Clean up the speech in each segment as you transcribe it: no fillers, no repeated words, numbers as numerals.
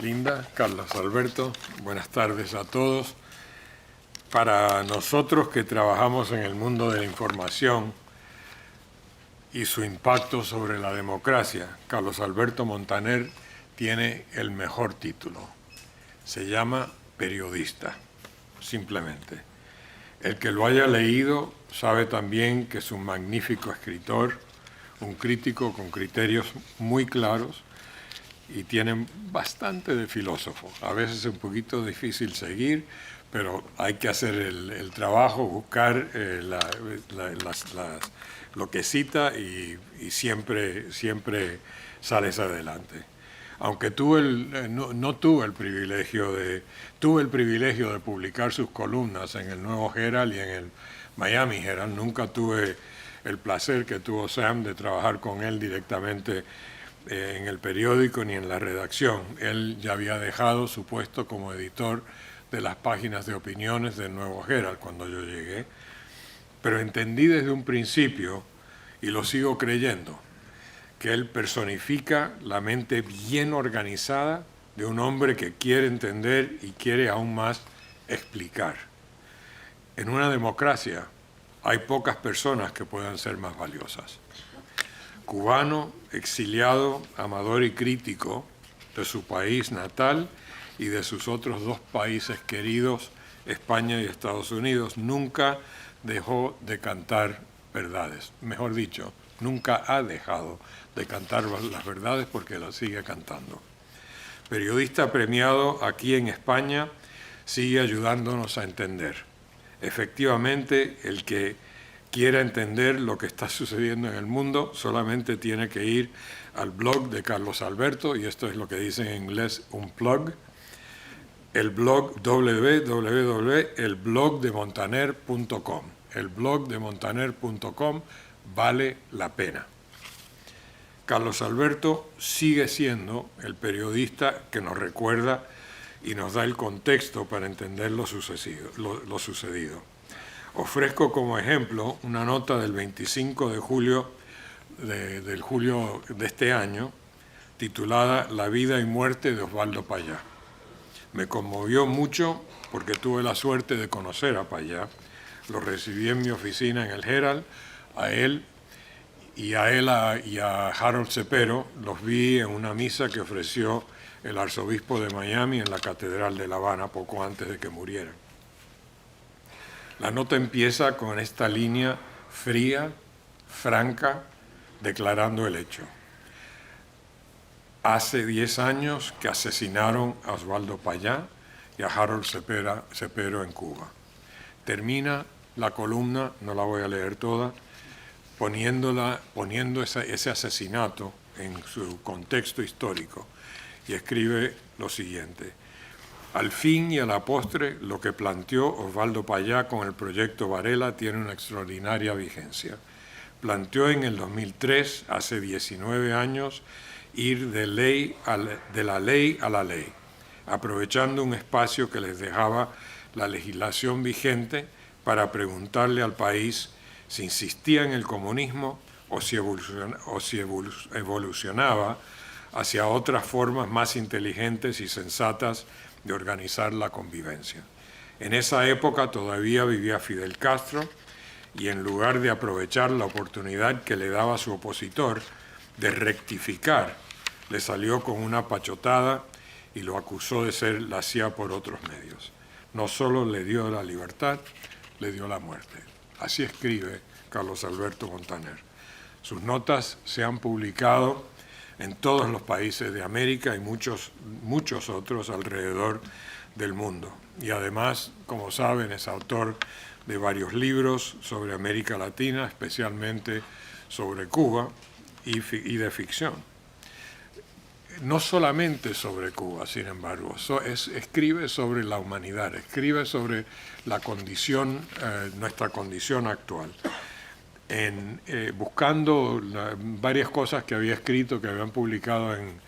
Linda, Carlos Alberto, buenas tardes a todos. Para nosotros que trabajamos en el mundo de la información y su impacto sobre la democracia, Carlos Alberto Montaner tiene el mejor título. Se llama periodista, simplemente. El que lo haya leído sabe también que es un magnífico escritor, un crítico con criterios muy claros, y tienen bastante de filósofo. A veces es un poquito difícil seguir, pero hay que hacer el trabajo, buscar lo que cita y siempre sales adelante. Aunque no tuve el privilegio de publicar sus columnas en el Nuevo Herald y en el Miami Herald, nunca tuve el placer que tuvo Sam de trabajar con él directamente en el periódico ni en la redacción. Él ya había dejado su puesto como editor de las páginas de opiniones del Nuevo Herald cuando yo llegué, pero entendí desde un principio, y lo sigo creyendo, que él personifica la mente bien organizada de un hombre que quiere entender y quiere aún más explicar. En una democracia hay pocas personas que puedan ser más valiosas. Cubano, exiliado, amador y crítico de su país natal y de sus otros dos países queridos, España y Estados Unidos, nunca dejó de cantar verdades. Mejor dicho, nunca ha dejado de cantar las verdades porque las sigue cantando. Periodista premiado aquí en España, sigue ayudándonos a entender. Efectivamente, el que quiera entender lo que está sucediendo en el mundo, solamente tiene que ir al blog de Carlos Alberto, y esto es lo que dice en inglés un plug, el blog www.elblogdemontaner.com. El blog de montaner.com vale la pena. Carlos Alberto sigue siendo el periodista que nos recuerda y nos da el contexto para entender lo sucedido. Ofrezco como ejemplo una nota del 25 de julio de este año, titulada La vida y muerte de Osvaldo Payá. Me conmovió mucho porque tuve la suerte de conocer a Payá. Lo recibí en mi oficina en el Herald, a él y a Harold Cepero. Los vi en una misa que ofreció el arzobispo de Miami en la Catedral de La Habana poco antes de que muriera. La nota empieza con esta línea fría, franca, declarando el hecho. Hace 10 años que asesinaron a Osvaldo Payá y a Harold Cepero en Cuba. Termina la columna, no la voy a leer toda, poniendo ese asesinato en su contexto histórico, y escribe lo siguiente. Al fin y a la postre, lo que planteó Osvaldo Payá con el proyecto Varela tiene una extraordinaria vigencia. Planteó en el 2003, hace 19 años, ir de la ley a la ley, aprovechando un espacio que les dejaba la legislación vigente para preguntarle al país si insistía en el comunismo o si evolucionaba hacia otras formas más inteligentes y sensatas de organizar la convivencia. En esa época todavía vivía Fidel Castro, y en lugar de aprovechar la oportunidad que le daba su opositor de rectificar, le salió con una pachotada y lo acusó de ser la CIA por otros medios. No solo le dio la libertad, le dio la muerte. Así escribe Carlos Alberto Montaner. Sus notas se han publicado en todos los países de América y muchos otros alrededor del mundo. Y además, como saben, es autor de varios libros sobre América Latina, especialmente sobre Cuba, y de ficción. No solamente sobre Cuba, sin embargo, escribe sobre la humanidad, escribe sobre la condición, nuestra condición actual. Buscando varias cosas que había escrito, que habían publicado en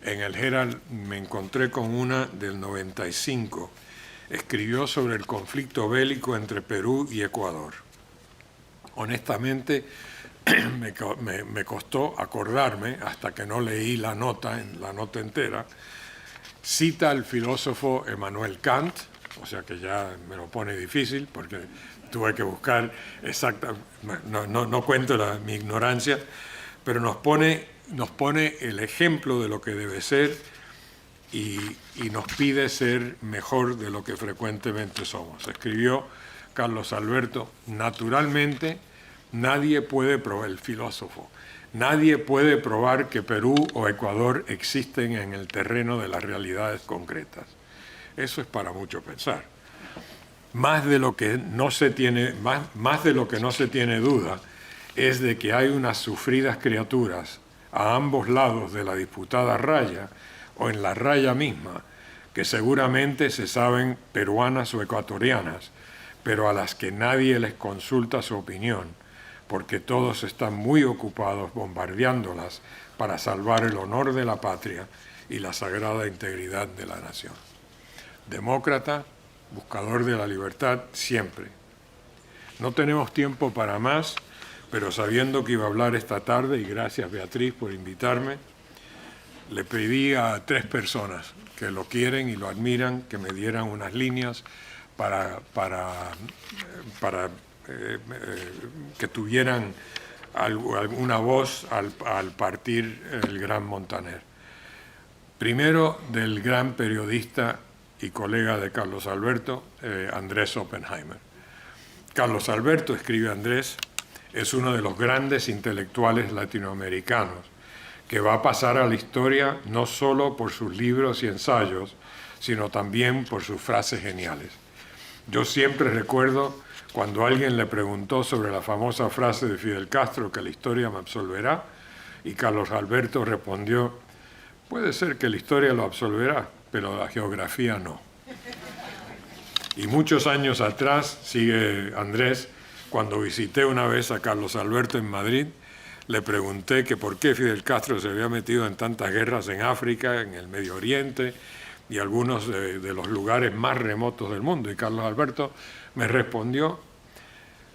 el Herald, me encontré con una del 95. Escribió sobre el conflicto bélico entre Perú y Ecuador. Honestamente, me costó acordarme, hasta que no leí la nota entera, Cita al filósofo Emmanuel Kant, o sea que ya me lo pone difícil porque tuve que buscar no cuento mi ignorancia, pero nos pone el ejemplo de lo que debe ser y nos pide ser mejor de lo que frecuentemente somos. Escribió Carlos Alberto: naturalmente nadie puede probar, el filósofo, nadie puede probar que Perú o Ecuador existen en el terreno de las realidades concretas. Eso es para mucho pensar. Más de lo que no se tiene duda es de que hay unas sufridas criaturas a ambos lados de la disputada raya o en la raya misma, que seguramente se saben peruanas o ecuatorianas, pero a las que nadie les consulta su opinión, porque todos están muy ocupados bombardeándolas para salvar el honor de la patria y la sagrada integridad de la nación. Demócrata, buscador de la libertad siempre. No tenemos tiempo para más, pero sabiendo que iba a hablar esta tarde, y gracias Beatriz por invitarme, le pedí a 3 personas que lo quieren y lo admiran, que me dieran unas líneas para que tuvieran alguna voz al partir el gran Montaner. Primero, del gran periodista y colega de Carlos Alberto, Andrés Oppenheimer. Carlos Alberto, escribe Andrés, es uno de los grandes intelectuales latinoamericanos que va a pasar a la historia no solo por sus libros y ensayos, sino también por sus frases geniales. Yo siempre recuerdo cuando alguien le preguntó sobre la famosa frase de Fidel Castro, que la historia me absolverá, y Carlos Alberto respondió: puede ser que la historia lo absolverá, pero la geografía no. Y muchos años atrás, sigue Andrés, cuando visité una vez a Carlos Alberto en Madrid, le pregunté que por qué Fidel Castro se había metido en tantas guerras en África, en el Medio Oriente y algunos de los lugares más remotos del mundo. Y Carlos Alberto me respondió: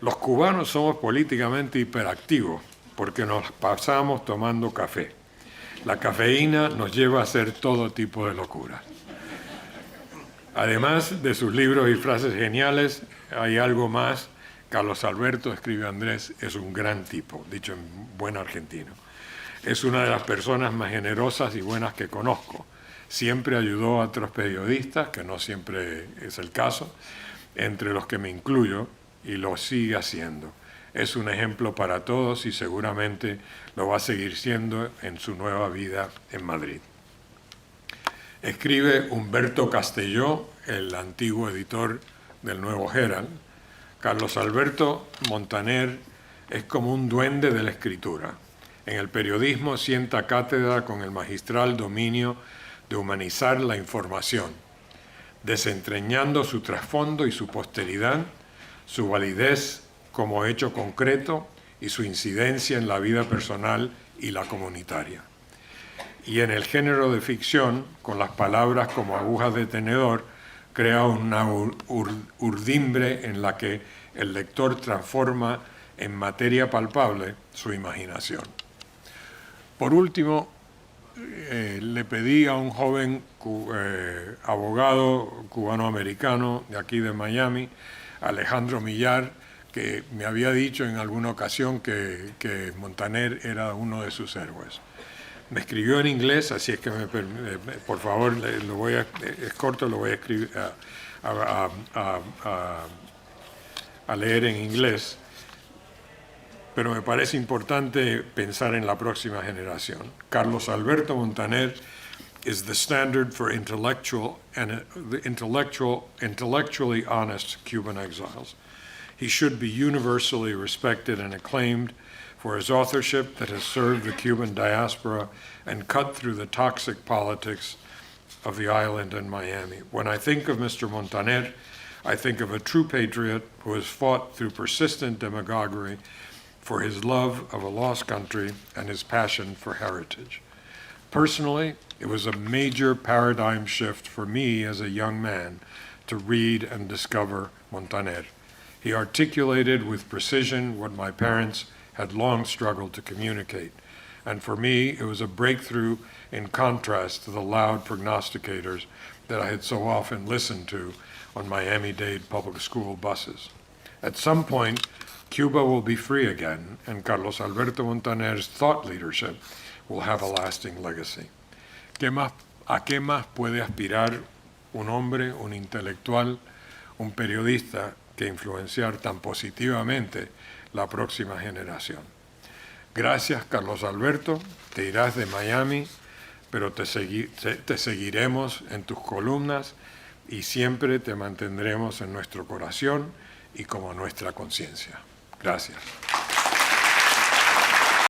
los cubanos somos políticamente hiperactivos porque nos pasamos tomando café. La cafeína nos lleva a hacer todo tipo de locuras. Además de sus libros y frases geniales, hay algo más. Carlos Alberto, escribe Andrés, es un gran tipo, dicho en buen argentino. Es una de las personas más generosas y buenas que conozco. Siempre ayudó a otros periodistas, que no siempre es el caso, entre los que me incluyo, y lo sigue haciendo. Es un ejemplo para todos y seguramente lo va a seguir siendo en su nueva vida en Madrid. Escribe Humberto Castelló, el antiguo editor del Nuevo Herald: Carlos Alberto Montaner es como un duende de la escritura. En el periodismo sienta cátedra con el magistral dominio de humanizar la información, desentrañando su trasfondo y su posteridad, su validez como hecho concreto y su incidencia en la vida personal y la comunitaria. Y en el género de ficción, con las palabras como agujas de tenedor, crea una urdimbre en la que el lector transforma en materia palpable su imaginación. Por último, le pedí a un joven abogado cubano-americano de aquí de Miami, Alejandro Millar, que me había dicho en alguna ocasión que Montaner era uno de sus héroes. Me escribió en inglés, así es que por favor, es corto, lo voy a escribir, a leer en inglés, pero me parece importante pensar en la próxima generación. Carlos Alberto Montaner is the standard for intellectually honest Cuban exiles. He should be universally respected and acclaimed for his authorship that has served the Cuban diaspora and cut through the toxic politics of the island and Miami. When I think of Mr. Montaner, I think of a true patriot who has fought through persistent demagoguery for his love of a lost country and his passion for heritage. Personally, it was a major paradigm shift for me as a young man to read and discover Montaner. He articulated with precision what my parents had long struggled to communicate, And for me, it was a breakthrough in contrast to the loud prognosticators that I had so often listened to on Miami-Dade public school buses. At some point, Cuba will be free again, and Carlos Alberto Montaner's thought leadership will have a lasting legacy. ¿A qué más puede aspirar un hombre, un intelectual, un periodista que influenciar tan positivamente la próxima generación? Gracias, Carlos Alberto. Te irás de Miami, pero te seguiremos en tus columnas y siempre te mantendremos en nuestro corazón y como nuestra conciencia. Gracias.